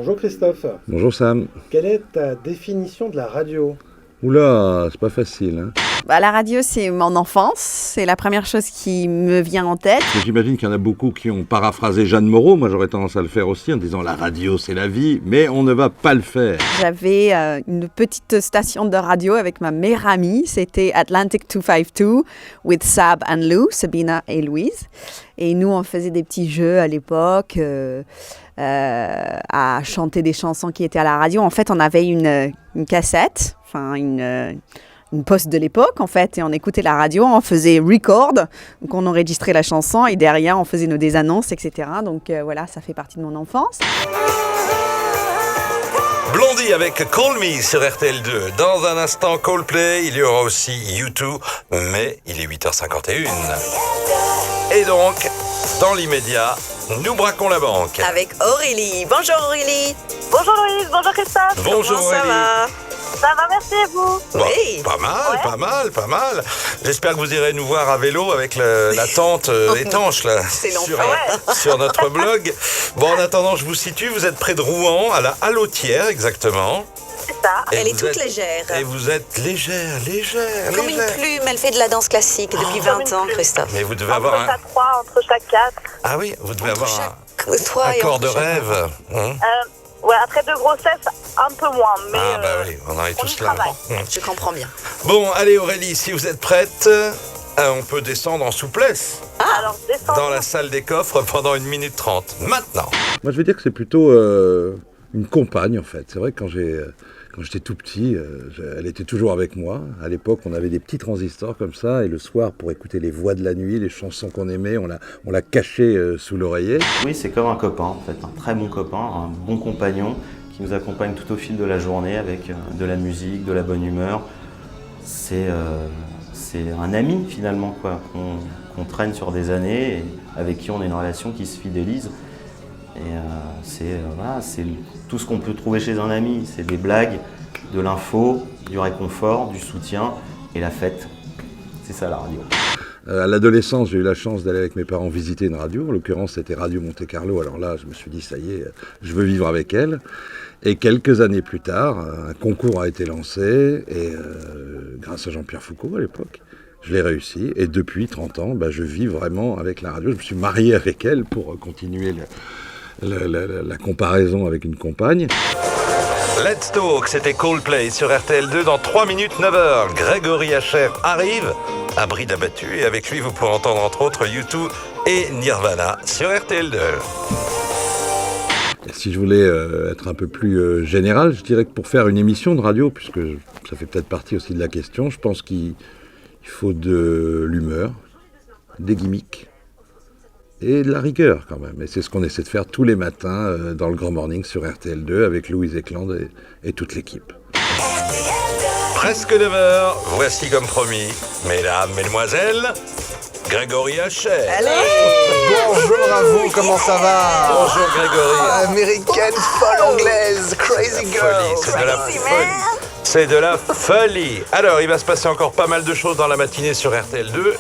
Bonjour Christophe. Bonjour Sam. Quelle est ta définition de la radio ? Oula, c'est pas facile. Hein. La radio, c'est mon enfance. C'est la première chose qui me vient en tête. J'imagine qu'il y en a beaucoup qui ont paraphrasé Jeanne Moreau. Moi, j'aurais tendance à le faire aussi en disant la radio, c'est la vie. Mais on ne va pas le faire. J'avais une petite station de radio avec ma meilleure amie. C'était Atlantic 252 with Sab and Lou, Sabina et Louise. Et nous, on faisait des petits jeux à l'époque, à chanter des chansons qui étaient à la radio. En fait, on avait une cassette, enfin une poste de l'époque, en fait, et on écoutait la radio, on faisait record, donc on enregistrait la chanson, et derrière, on faisait des annonces, etc. Donc voilà, ça fait partie de mon enfance. Blondie avec Call Me sur RTL2. Dans un instant, Coldplay, il y aura aussi U2, mais il est 8h51. Et donc, dans l'immédiat, nous braquons la banque. Avec Aurélie. Bonjour Aurélie. Bonjour Louise, bonjour Christophe. Bonjour Comment Aurélie. ça va? Ça va, merci et vous? Bon, Oui. pas mal. J'espère que vous irez nous voir à vélo avec la tente étanche là, C'est sur, l'enfer. sur notre blog. Bon, en attendant, je vous situe, vous êtes près de Rouen, à la Hallotière exactement. C'est ça. Elle est vous toute êtes- légère. Et vous êtes légère. Comme une plume, elle fait de la danse classique depuis Comme 20 une ans, plume. Christophe. Mais vous devez Entre avoir un... chaque 3, entre chaque 4. Ah oui, vous devez avoir Toi un et corps de entre chaque- rêve. Hein. Ouais, après 2 grossesses, un peu moins, mais Ah bah oui, on en est on y tous là. travaille. Je comprends bien. Bon, allez Aurélie, si vous êtes prête, on peut descendre en souplesse Alors descends. dans la salle des coffres pendant 1 minute 30. Maintenant. Moi, je veux dire que c'est plutôt une compagne, en fait. C'est vrai que quand j'étais tout petit, elle était toujours avec moi. À l'époque, on avait des petits transistors comme ça, et le soir, pour écouter les voix de la nuit, les chansons qu'on aimait, on l'a caché sous l'oreiller. Oui, c'est comme un copain, en fait, un très bon copain, un bon compagnon qui nous accompagne tout au fil de la journée avec de la musique, de la bonne humeur. C'est un ami finalement, quoi, qu'on traîne sur des années et avec qui on a une relation qui se fidélise. Et c'est tout ce qu'on peut trouver chez un ami, c'est des blagues, de l'info, du réconfort, du soutien et la fête. C'est ça la radio. À l'adolescence, j'ai eu la chance d'aller avec mes parents visiter une radio. En l'occurrence, c'était Radio Monte Carlo. Alors là, je me suis dit, ça y est, je veux vivre avec elle. Et quelques années plus tard, un concours a été lancé. Et grâce à Jean-Pierre Foucault, à l'époque, je l'ai réussi. Et depuis 30 ans, je vis vraiment avec la radio. Je me suis marié avec elle pour continuer la comparaison avec une compagne. Let's Talk, c'était Coldplay sur RTL2 dans 3 minutes 9h. Grégory Hacher arrive à bride abattu et avec lui vous pourrez entendre entre autres U2 et Nirvana sur RTL2. Et si je voulais être un peu plus général, je dirais que pour faire une émission de radio, puisque ça fait peut-être partie aussi de la question, je pense qu'il faut de l'humeur, des gimmicks et de la rigueur quand même. Et c'est ce qu'on essaie de faire tous les matins dans le Grand Morning sur RTL2 avec Louise Eklund et toute l'équipe. Presque 9h, voici comme promis, mesdames, mesdemoiselles, Grégory Hacher. Bonjour à vous, comment ça va? Bonjour Grégory. Américaine, folle anglaise, crazy girl. Folie, c'est de la folie. C'est de la folie. Alors, il va se passer encore pas mal de choses dans la matinée sur RTL2.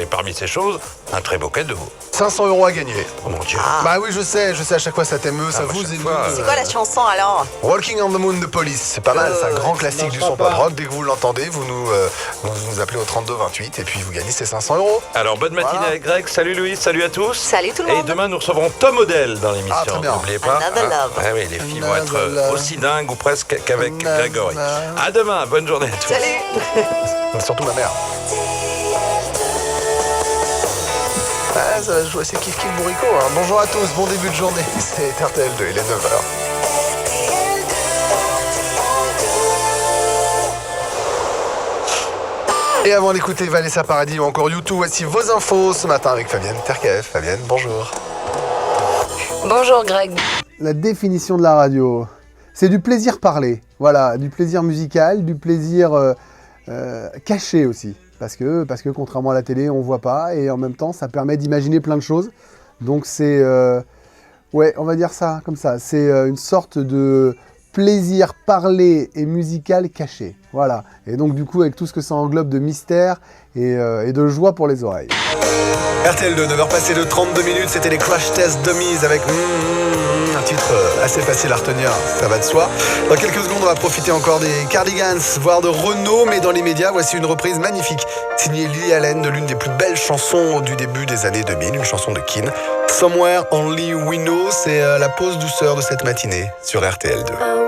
Et parmi ces choses, un très beau cadeau. 500 € à gagner. Oh mon Dieu. Bah oui, je sais, à chaque fois ça t'émeut, ça bah, vous chaque émeut. fois, C'est quoi la chanson alors? Walking on the Moon de Police, c'est pas mal, c'est un grand classique du son pop rock. Dès que vous l'entendez, vous nous appelez au 32-28 et puis vous gagnez ces 500 €. Alors, bonne matinée Voilà. avec Greg. Salut Louise, salut à tous. Salut tout le Et monde. demain, nous recevrons Tom Odell dans l'émission. Ah, très bien. N'oubliez pas. Another Love. Ah, oui, les filles vont être Another Love. aussi dingues ou presque qu'avec Another Grégory. Love. À demain, bonne journée à tous. Salut. Surtout ma mère. Ah, ça va se jouer, c'est kiff kiff bourricot. Hein. Bonjour à tous, bon début de journée. C'est RTL2, il est 9h. Et avant d'écouter Vanessa Paradis ou encore YouTube, voici vos infos ce matin avec Fabienne Terkef. Fabienne, bonjour. Bonjour Greg. La définition de la radio, c'est du plaisir parlé, voilà, du plaisir musical, du plaisir caché aussi, parce que contrairement à la télé, on voit pas, et en même temps, ça permet d'imaginer plein de choses. Donc c'est, ouais, on va dire ça comme ça, c'est une sorte de plaisir parlé et musical caché, voilà. Et donc du coup, avec tout ce que ça englobe de mystère et de joie pour les oreilles. RTL2, 9h passées de 32 minutes, c'était les Crash Test Dummies avec un titre titre assez facile à retenir, ça va de soi. Dans quelques secondes, on va profiter encore des Cardigans, voire de Renaud, mais dans l'immédiat, voici une reprise magnifique signée Lily Allen de l'une des plus belles chansons du début des années 2000, une chanson de Keane. Somewhere Only We Know, c'est la pause douceur de cette matinée sur RTL2.